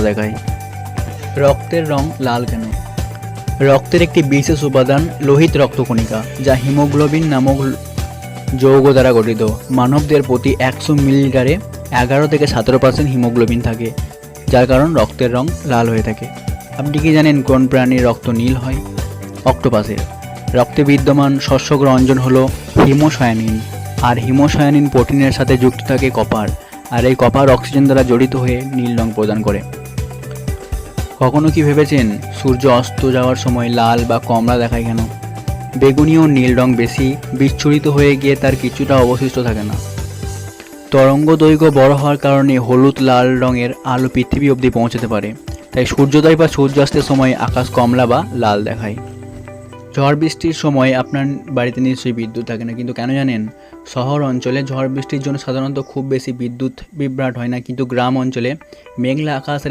দেখায়। রক্তের রং লাল কেন? রক্তের একটি বিশেষ উপাদান লোহিত রক্তকণিকা, যা হিমোগ্লোবিন নামক যৌগ দ্বারা গঠিত। মানবদের প্রতি 100 মিলিলিটারে 11 থেকে 17% হিমোগ্লোবিন থাকে, যার কারণ রক্তের রং লাল হয়ে থাকে। আপনি কি জানেন কোন প্রাণীর রক্ত নীল হয়? অক্টোপাসের। রক্তে বিদ্যমান শস্যগ্র অঞ্জন হলো হিমোসায়ানিন, আর হিমোসায়ানিন প্রোটিনের সাথে যুক্ত থাকে কপার, আর এই কপার অক্সিজেন দ্বারা জড়িত হয়ে নীল রং প্রদান করে। কখনো কি ভেবেছেন সূর্য অস্ত যাওয়ার সময় লাল বা কমলা দেখায় কেন? বেগুনি ও নীল রং বেশি বিচ্ছুরিত হয়ে গিয়ে তার কিছুটা অবশিষ্ট থাকে না। তরঙ্গ দৈর্ঘ্য বড় হওয়ার কারণে হলুদ লাল রঙের আলো পৃথিবী অবধি পৌঁছাতে পারে, তাই সূর্যোদয় বা সূর্যাস্তের সময় আকাশ কমলা বা লাল দেখায়। ঝড় বৃষ্টির সময় আপনার বাড়িতে নিশ্চয়ই বিদ্যুৎ থাকে না, কিন্তু কেন জানেন? শহর অঞ্চলে ঝড় বৃষ্টির জন্য সাধারণত খুব বেশি বিদ্যুৎ বিভ্রাট হয় না, কিন্তু গ্রাম অঞ্চলে মেঘলা আকাশ আর